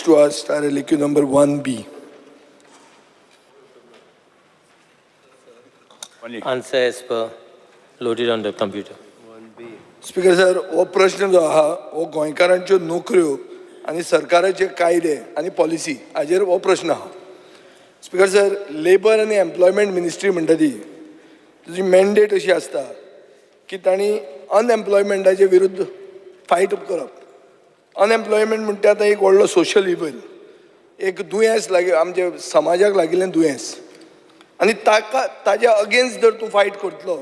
to ask RLQ number 1B. Answer as per loaded on the computer. Speaker sir, हो प्रश्न जो आहा हो गोंयकारांच्यो नोकऱ्यो आनी सरकाराचे कायदे आनी पॉलिसी हाजेर हो प्रश्न आहा. स्पीकर सर, लेबर आनी एम्प्लॉयमेंट मिनिस्ट्री म्हणटा ती तुजी मॅन्डेट अशी आसता की तांणी अनएम्प्लॉयमेंटाचे विरुद्ध फायट करप. अनएम्प्लॉयमेंट म्हणटा आतां एक व्हडलो सोशल इव्हल, एक दुयेंस आमच्या समाजाक लागिल्लें दुयेंस, आनी ताज्या अगेन्स्ट जर तूं फायट करतलो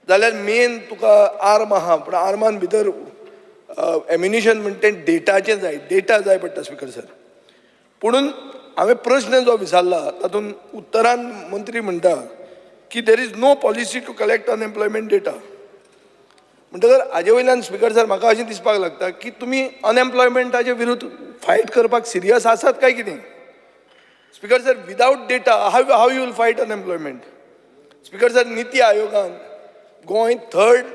जाल्यार मेन तुका आर्म आहा, पूण आर्मान भितर एम्युनिशन म्हणटा तें डेटाचें जाय, डेटा जाय पडटा स्पीकर सर. पुणून हांवें प्रश्न जो विचारला तातूंत उत्तरान मंत्री म्हणटा की there is no policy to collect unemployment data. म्हणटकर हाजे वयल्यान स्पीकर सर म्हाका अशें दिसपाक लागता की तुमी अनएम्प्लॉयमेंटाचे विरुद्ध फायट करपाक सिरियस आसात काय कितें. Speaker sir, without data how you will fight unemployment. Speaker sir, नीती आयोगान Goa third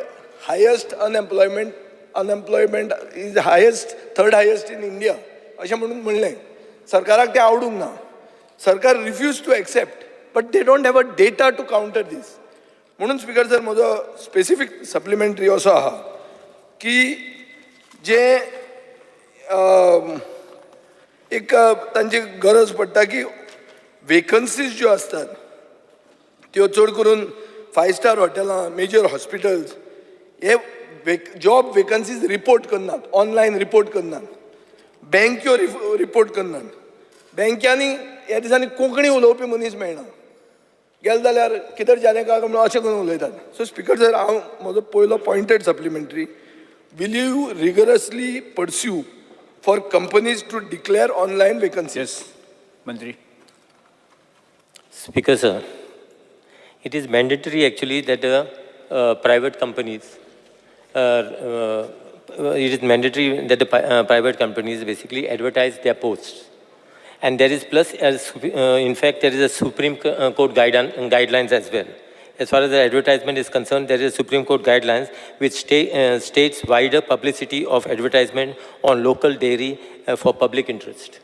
highest unemployment is highest, third highest in India अशें म्हणून म्हणलें. सरकाराक तें आवडूंक ना. सरकार refuse to accept, but they don't have a data to counter this. म्हणून स्पीकर सर, म्हजो स्पेसिफीक सप्लिमेंटरी असो आहा की जे एक तांची गरज पडटा की वेकन्सीज ज्यो असतात त्यो चड करून 5 स्टार हॉटेलां, मेजर हॉस्पिटल्स हे जॉब वेकन्सीज रिपोर्ट करनात, ऑनलायन रिपोर्ट करनात, बँक्यो रिपोर्ट करनात. बँकांनी ह्या दिसांनी कोंकणी उलोवपी मनीस मेळना. गेले जाल्यार कितें जालें काय म्हणून अशें करून उलयतात. सो स्पीकर सर, हांव म्हजो पयलो pointed supplementary, will you rigorously pursue for companies to declare online vacancies? Yes, Mantri. Speaker sir, it is mandatory actually that private companies, it is mandatory that the private companies basically advertise their posts. And there is plus, in fact, there is a Supreme Court guidelines as well. As far as the advertisement is concerned, there is a Supreme Court guidelines which states wider publicity of advertisement on local dairy for public interest.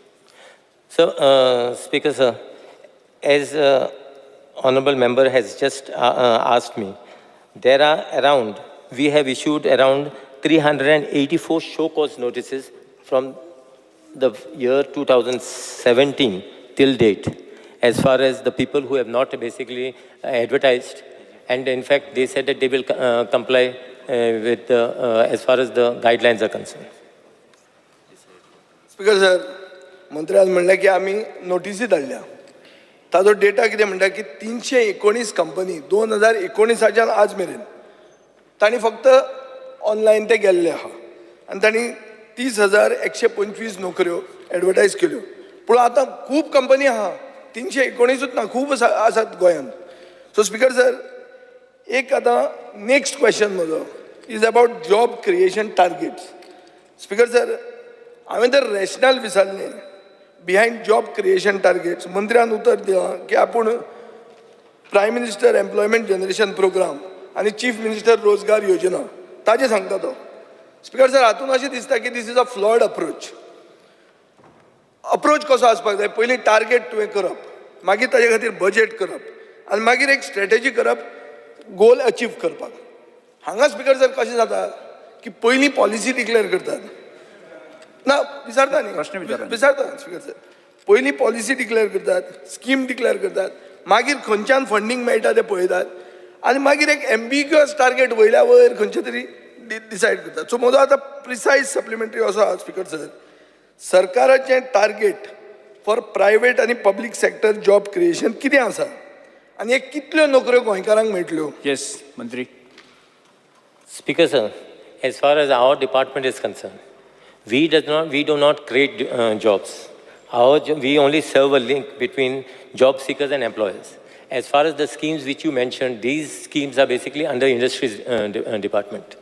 So, Speaker sir, as honourable member has just asked me, there are around, we have issued around 384 show cause notices from the year 2017 till date, as far as the people who have not basically advertised, and in fact they said that they will comply with as far as the guidelines are concerned. Speaker sir, मंत्र्यान म्हणलें की आमी नोटिसी धाडल्या. ताजो data कितें म्हणटा की 319 company 2019च्यान आज मेरेन तांणी फक्त ऑनलायन ते गेल्ले आहा आनी तांणी 30,125 नोकऱ्यो एडवर्टायज केल्यो. पूण आतां खूब कंपनी आहा, 319च ना, खूब आसात गोंयांत. सो स्पीकर सर, एक आतां नेक्स्ट क्वेश्चन म्हजो is about job creation targets. Speaker sir, हांवें तर रॅशनल विचारलें बिहायंड जॉब क्रिएशन टार्गेट्स. मंत्र्यान उतर दिलां की आपूण prime minister employment generation program आनी चीफ मिनिस्टर रोजगार योजना ताजें सांगता तो. स्पीकर सर, हातून अशें दिसता की this is a flawed approach कसो आसपाक जाय. पयलीं टार्गेट तुवें करप, मागीर ताजे खातीर बजेट करप, आनी मागीर एक स्ट्रॅटेजी करप गोल अचीव करपाक. हांगा स्पीकर सर कशें जाता की पयलीं पॉलिसी डिक्लेअर करतात ना, विचारता न्ही, विचारता स्पीकर सर, पयलीं पॉलिसी डिक्लेअर करतात, स्कीम डिक्लेअर करतात, मागीर खंयच्यान फंडींग मेळटा तें पळयतात, आनी मागीर एक एम्बिग्युअस टार्गेट वयल्या वयर खंयचे तरी डिसायड करतात. सो म्हजो आतां प्रिसायज सप्लिमेंटरी असो आहा स्पीकर सर, सरकाराचें टार्गेट फॉर प्रायवेट आनी पब्लीक सेक्टर जॉब क्रिएशन कितें आसा आनी हे कितल्यो नोकऱ्यो गोंयकारांक मेळटल्यो? Yes, Mantri. Speaker sir, as far as our department is concerned, we do not create jobs. We only serve a link between job seekers and employers. As far as the schemes which you mentioned, these schemes are basically under industries department.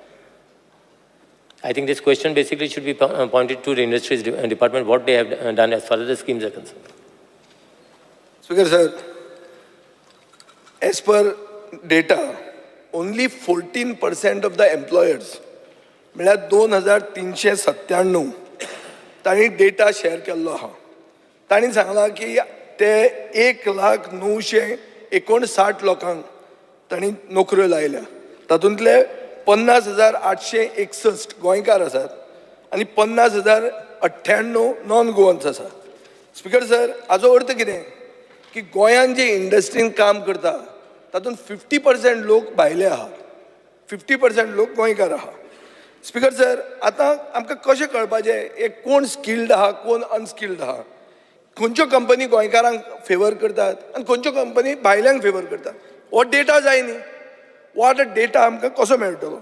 I think this question basically should be pointed to the industries department, what they have done as far as the schemes are concerned. Speaker sir, as per data, only 14% of the employers, म्हळ्यार 2,397 तांणी data share केल्लो आहा. तांणी सांगलां की ते 1,959 लोकांक तांणी नोकऱ्यो लायल्या. तातूंतले 50,861 गोंयकार आसात आनी 50,098 नॉन गोवन्स आसात. स्पीकर सर, हाचो अर्थ कितें की गोंयांत जे इंडस्ट्रीन काम करता तातूंत 50% लोक भायले आहा, 50% लोक गोंयकार आहा. स्पीकर सर, आतां आमकां कशें कळपाचें एक कोण स्किल्ड आहा कोण अनस्किल्ड आहा? खंयच्यो कंपनी गोंयकारांक फेवर करतात आनी खंयच्यो कंपनी भायल्यांक फेवर करतात? हो डेटा जाय न्ही. हो आतां डेटा आमकां कसो मेळटलो?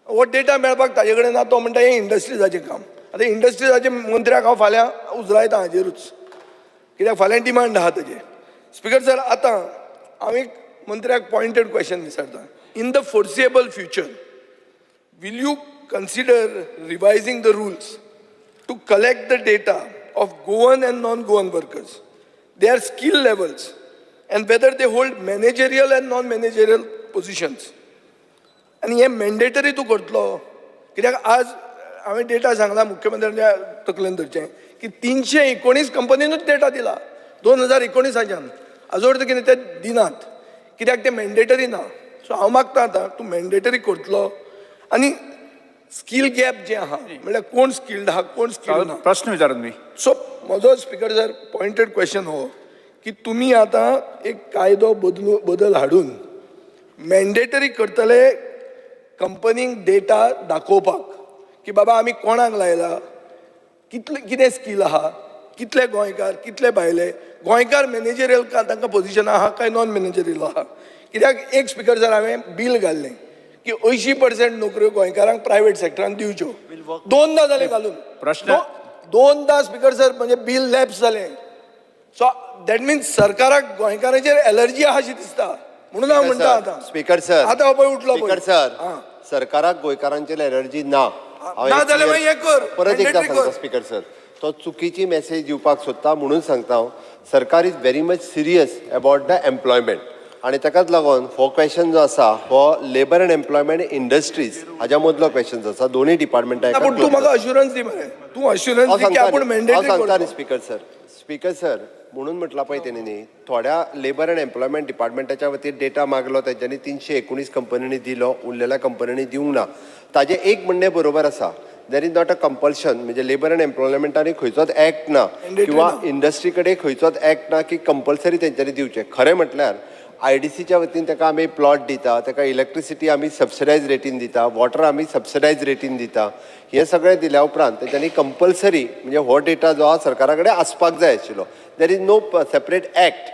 हो डेटा मेळपाक ताजे कडेन ना. तो म्हणटा हें इंडस्ट्रीजाचें काम. आतां इंडस्ट्रीजाच्या मंत्र्याक हांव फाल्यां उजरायतां हाजेरूच, कित्याक फाल्यां डिमांड आहा ताजें. स्पीकर सर, आतां हांव एक मंत्र्याक पॉयंटेड क्वेश्चन विचारता. In the foreseeable future will you consider revising the rules to collect the data of Goan and non-Goan workers, their skill levels, and whether they hold managerial and non-managerial positions? And हे mandatory तूं करतलो, कित्याक आज हांवें data सांगला मुख्यमंत्र्यांच्या तकलेन धरचें की 319 कंपनीनूच डेटा दिला 2019च्यान. हाजो अर्थ कितें ते दिनात, कित्याक ते मॅन्डेटरी ना. सो हांव मागता आतां तूं मॅन्डेटरी करतलो आनी स्कील गॅप जे आहा म्हणल्यार कोण स्किल्ड आहा कोण स्किल्ड ना. प्रश्न विचारा तुम्ही. सो म्हजो स्पीकर सर पॉयंटेड क्वेश्चन हो की तुमी आतां एक कायदो बदल हाडून मॅन्डेटरी करतले कंपनीक डेटा दाखोवपाक की बाबा आमी कोणाक लायला, कितें स्कील आहा, कितले गोंयकार कितले भायले, गोंयकार मॅनेजरियल तांकां पोजिशन आहा काय नॉन मॅनेजरियल आहा. कित्याक एक स्पीकर सर हांवें बील घाल्लें की 80% नोकऱ्यो गोंयकारांक प्रायव्हेट सेक्टरान दिवच्यो. 2दा जालें घालून. प्रश्न 2दा स्पीकर सर म्हणजे बील लॅप्स जालें. सो दॅट मिन्स सरकाराक गोंयकारांचेर एलर्जी आहा अशी दिसता. म्हणून हांव म्हणटा आतां स्पीकर सर, आतां हो पळय उठलो स्पीकर सर, सरकाराक गोंयकारांचेर एलर्जी ना. ना जाल्यार मागीर हें कर, परत एकदा mandatory सांगता कर. स्पीकर सर, तो चुकीची मेसेज दिवपाक सोदता म्हणून सांगता हांव. सरकार is very much serious about the employment आनी ताकाच लागून हो क्वेश्चन जो आसा हो लेबर अँड एम्प्लॉयमेंट इंडस्ट्रीज हाज्या मदलो क्वेश्चन आसा. दोनूय डिपार्टमेंटाक पूण तूं म्हाका अश्युरन्स दी मरे. तूं अश्युरन्स दी की आपूण मॅन्डेटरी सांगता न्ही स्पीकर सर. स्पीकर सर, म्हणून म्हटला पळय तेणी न्ही, थोड्या लेबर अँड एम्प्लॉयमेंट डिपार्टमेंटाच्या वतीन डेटा मागलो, तेंच्यांनी 319 कंपनींनी दिलो, उरलेल्या कंपनींनी दिवंक ना. ताजें एक म्हणणें बरोबर आसा. There is not a compulsion, म्हणजे लेबर अँड एम्प्लॉयमेंटांनी खंयचोच एक्ट ना किंवा इंडस्ट्री कडेन खंयचोच एक्ट ना की कंपल्सरी तेंच्यांनी दिवचें. खरें म्हटल्यार IDCच्या वतीन ताका आमी प्लॉट दिता, ताका इलेक्ट्रिसिटी आमी सबसिडायज रेटीन दिता, वॉटर आमी सबसिडायज रेटीन दिता. हे सगळें दिल्या उपरांत तेंच्यांनी कंपल्सरी म्हणजे हो डेटा जो आहा सरकारा कडेन आसपाक जाय आशिल्लो. There is no separate act.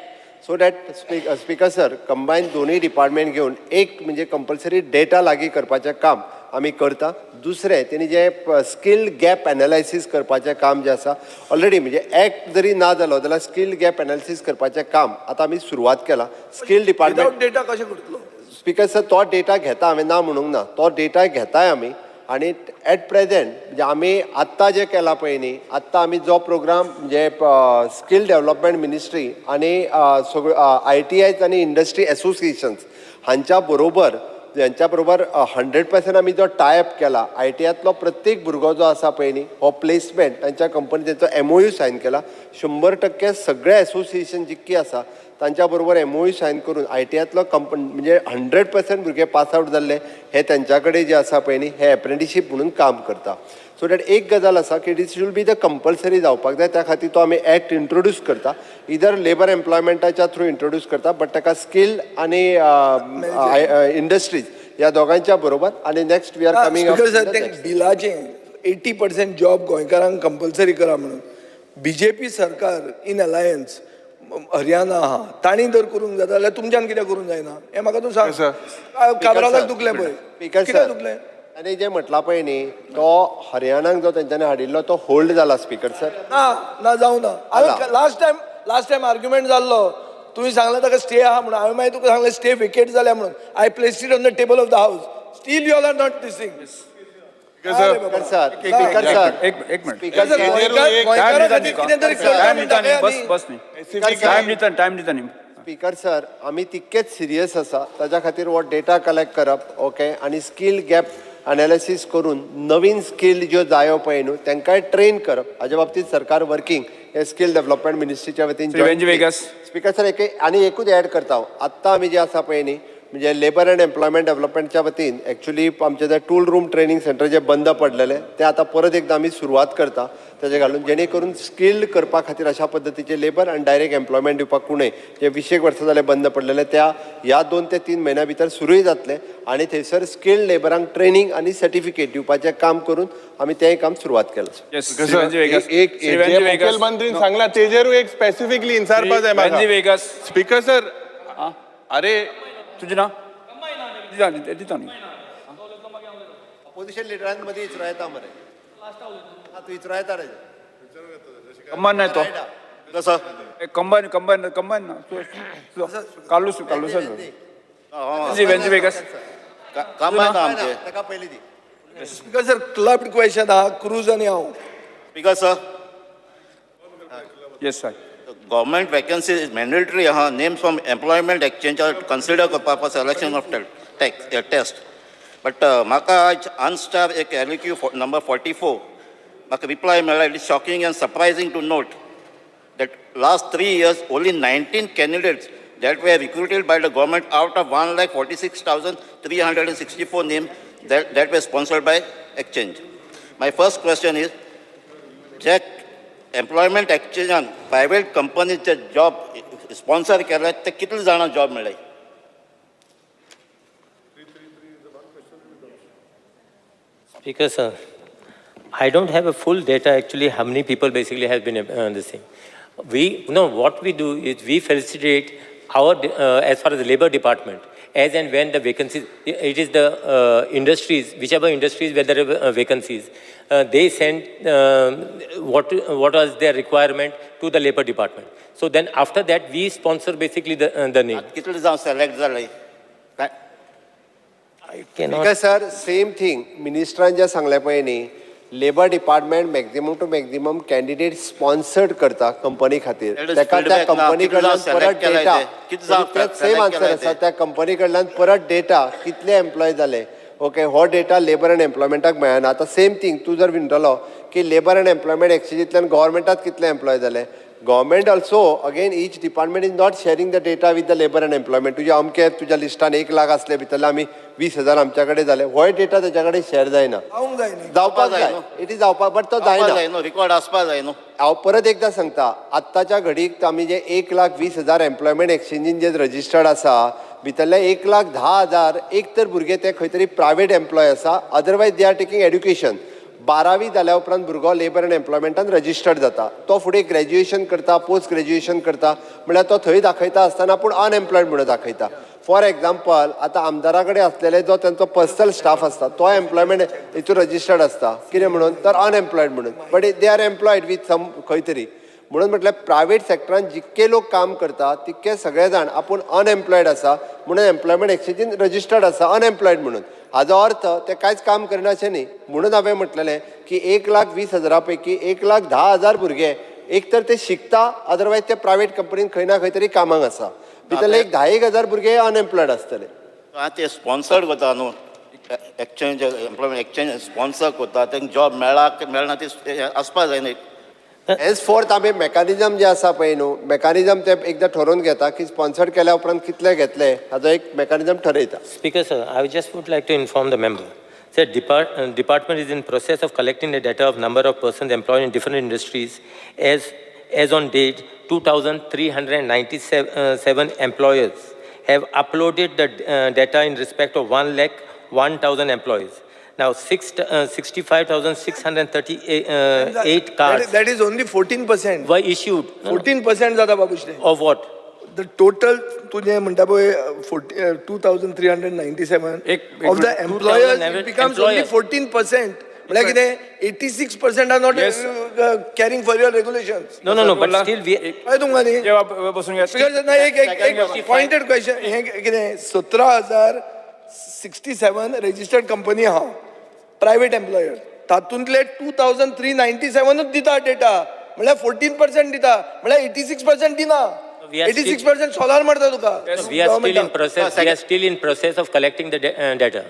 So that speaker sir, combine दोनूय डिपार्टमेंट घेवन एक म्हणजे कंपल्सरी डेटा लागीं करपाचें काम आमी करता. दुसरें तेणी जे स्कील गॅप एनालायसीस करपाचें काम जें आसा ऑलरेडी म्हणजे एक्ट जरी ना जालो जाल्यार स्कील गॅप एनालिसीस करपाचें काम आतां आमी सुरवात केला. स्कील डिपार्टमेंट डेटा कशें करतलो? स्पीकर सर, तो डेटा घेता, हांवें ना म्हणूंक ना, तो डेटा घेताय आमी. आनी एट प्रेझेंट म्हणजे आमी आत्तां जें केलां पळय न्ही, आत्तां आमी जो प्रोग्राम म्हणजे स्कील डेव्हलपमेंट मिनिस्ट्री आनी सगळ्यो ITIs आनी इंडस्ट्री एसोसिएशन्स हांच्या बरोबर 100% आमी जो टायअप केला. ITIतलो प्रत्येक भुरगो जो आसा पळय न्ही, हो प्लेसमेंट तांच्या कंपनी तेंचो MOU सायन केला. 100% सगळे एसोसिएशन जितकी आसा तांच्या बरोबर MOU सायन करून ITIतलो कंपनी म्हणजे 100% भुरगे पास आउट जाल्ले हे तेंच्या कडेन जे आसा पळय न्ही हे एप्रेंटिसशीप म्हणून काम करता. सो दॅट एक गजाल आसा की it should be the compulsory जावपाक जाय. त्या खातीर तो आमी एक्ट इंट्रोड्यूस करता. इधर लेबर एम्प्लॉयमेंटाच्या थ्रू इंट्रोड्यूस करता, बट ताका स्कील आनी इंडस्ट्रीज ह्या दोगांच्या बरोबर. आनी next we are coming up बिलाचें 80% जॉब गोंयकारांक कंपल्सरी करा म्हणून BJP सरकार इन अलायन्स हरियाणा आहा तांणी जर करूंक जाता जाल्यार तुमच्यान कित्याक करूंक जायना हें म्हाका तूं सांग. काबरालाक दुखलें पळय, कित्याक दुखलें? आनी जें म्हटलां पळय न्ही, तो हरियाणाक जो तेंच्यांनी हाडिल्लो तो होल्ड जाला स्पीकर सर. ना जावं ना. हांवें लास्ट टायम आर्ग्युमेंट जाल्लो, तुवें सांगलें ताका स्टे आहा म्हणून. हांवें मागीर तुका सांगलें स्टे वेकेट जाल्या म्हणून. I placed it on the table of the house. Still you all are not discussing. Speaker sir, एक मिनिट. टायम दिता न्ही. स्पीकर सर, आमी तितकेच सिरियस आसा. ताच्या खातीर हो डेटा कलेक्ट करप, ओके, आनी स्कील गॅप अनालिसीस करून नवीन स्कील ज्यो जायो पळय न्हू तांकांय ट्रेन करप हाच्या बाबतींत सरकार वर्किंग हे स्कील डेव्हलपमेंट मिनिस्ट्रीच्या वतीन Vijai Vegas. स्पीकर सर आनी एकूच ॲड करता हांव आत्तां आमी जे आसा पळय न्ही म्हणजे लेबर अँड एम्प्लॉयमेंट डेव्हलपमेंटच्या वतीन एक्चुअली आमचे जे टूल रूम ट्रेनिंग सेंटर जे बंद पडलेले ते आता परत एकदा आमी सुरवात करता तेजे घालून जेणे करून स्किल्ड करपा खातीर अशा पद्दतीचे लेबर आनी डायरेक्ट एम्प्लॉयमेंट दिवपाक कुणय जे 20 वर्सां जाले बंद पडलेले त्या ह्या 2 ते 3 म्हयन्या भितर सुरूय जातले आनी थंयसर स्किल्ड लेबरांक ट्रेनिंग आनी सर्टिफिकेट दिवपाचें काम करून आमी तेंय काम सुरवात केलां. Yes, Vijai Vegas. एक जे मुखेलमंत्रीन सांगला तेजेरू एक स्पेसिफिकली इन्सारपा जाय म्हाका. Vijai Vegas. स्पीकर सर अरे तुझे नाव दिता न्ही अपोजिशन लिडरांनी मदीं इचरो येता मरे तूं इचरो येता रे कंबाईन नाही तो कसं कंबाईन ना कालूस Vijai Vegas. कंबाईन आमचे ताका पयलीं दी. स्पीकर सर क्लब्ड क्वेश्चन आहा क्रूज आनी हांव. Speaker sir Yes, sir. government vacancy is mandatory names from employment exchange are consider for selection of test but म्हाका आज अनस्टार एक LQ number 44 म्हाका reply मेळ्ळा. It is shocking and surprising to note that last 3 years only 19 candidates that were recruited by the government out of 1,46,364 names that were sponsored by exchange. My first question is, check employment एक्सचेंजान private कंपनीचे job sponsor केले ते कितले जाणां job मेळ्ळे? Speaker sir, I don't have a full data actually how many people basically have been the same. What we do is we facilitate our as far as the labor department as and when the vacancies, it is the industries, whichever industries where there are vacancies, they send what was their requirement to the labor department. So then after that we sponsor basically the name. कितले जावन select जाले? I cannot. Speaker sir same thing मिनिस्टरान जे सांगले पळय न्ही labour department maximum to maximum candidate sponsored करता company खातीर ताका त्या कंपनी कडल्यान परत डेटा सेम आन्सर आसा त्या कंपनी कडल्यान परत डेटा कितले एम्प्लॉय जाले ओके हो डेटा लेबर अँड एम्प्लॉयमेंटाक मेळना. आतां सेम थिंग तूं जर विंटलो की लेबर अँड एम्प्लॉयमेंट एक्सचेंजींतल्यान गव्हर्मेंटात कितले एम्प्लॉय जाले government also again each department is not sharing the data with the labour and employment. तुझे अमके तुझ्या लिस्टान 1 लाख असले भितरले आमी 20,000 आमच्या कडेन जाले हो डेटा तेच्या कडेन शेअर जायना. जावंक जाय न्ही. जावपाक जाय इट इज जावपाक बट तो जायना. रिकॉर्ड आसपा जाय न्हू. हांव परत एकदा सांगता आत्ताच्या घडीक आमी जे 1,20,000 एम्प्लॉयमेंट एक्सचेंजीन जे रजिस्टर्ड आसा भितरले 1,10,000 एक तर भुरगे ते खंय तरी प्रायवेट एम्प्लॉय आसा otherwise they are taking education. 12वी जाल्या उपरांत भुरगो लेबर अँड एम्प्लॉयमेंटान रजिस्टर्ड जाता तो फुडें ग्रॅज्युएशन करता पोस्ट ग्रॅज्युएशन करता म्हळ्यार तो थंय दाखयता आसतना पूण अनएम्प्लॉयड म्हणून दाखयता. फॉर एग्जाम्पल आतां आमदारा कडेन आसलेले जो तांचो पर्सनल स्टाफ आसता तो एम्प्लॉयमेंट हितून रजिस्टर्ड आसता कितें म्हणून तर अनएम्प्लॉयड म्हणून but they are employed with some खंय तरी म्हणून म्हटल्यार प्रायवेट सेक्टरान जितके लोक काम करता तितके सगळे जाण आपूण अनएम्प्लॉयड आसा म्हणून एम्प्लॉयमेंट एक्सचेंजीन रजिस्टर्ड आसा अनएम्प्लॉयड म्हणून. हाजो अर्थ ते कांयच काम करना अशें न्ही. म्हणून हांवें म्हटलेलें की 1,20,000 पैकी 1,10,000 भुरगे एक तर ते शिकता अदरवायज ते प्रायवेट कंपनीन खंय ना खंय तरी कामाक आसा भितरले 10,000 भुरगे अनएम्प्लॉयड आसतले. ते स्पॉन्सर्ड करता न्हू एक्सचेंज एम्प्लॉयमेंट एक्सचेंज स्पॉन्सर करता तांकां जॉब मेळना ते आसपा जाय न्ही. हेज फोर्थ आमी मेकानिजम जे आसा पळय न्हू मेकानिजम ते एकदां ठरोवन घेता की स्पॉन्सर्ड केल्या उपरांत कितले घेतले हाजो एक mechanism ठरयता. Speaker sir, I just would like to inform the member. Sir, department is in process of collecting the data of number of persons employed in different industries as on date 2,397 employers have uploaded the data in respect of 1,01,000 employees. Now 65,638 cards That is only 14%. were issued. 14% जाता Babushree. Of what? The total तुझे म्हणटा पळय 2,397 of the employers it becomes only 14%. म्हळ्यार कितें 86% are not caring for your regulations. No, but still we. काय तुमकां न्ही बसून घ्या. स्पीकर ना एक पॉइंटेड क्वेश्चन हे कितें 17,067 रजिस्टर्ड कंपनी आहा प्रायवेट एम्प्लॉयर तातूंतले 2,397 दिता डेटा म्हळ्यार 14% दिता म्हळ्यार 86% दिना. 86% सोलार मारता तुका. We are still in process. We are still in process of collecting the data.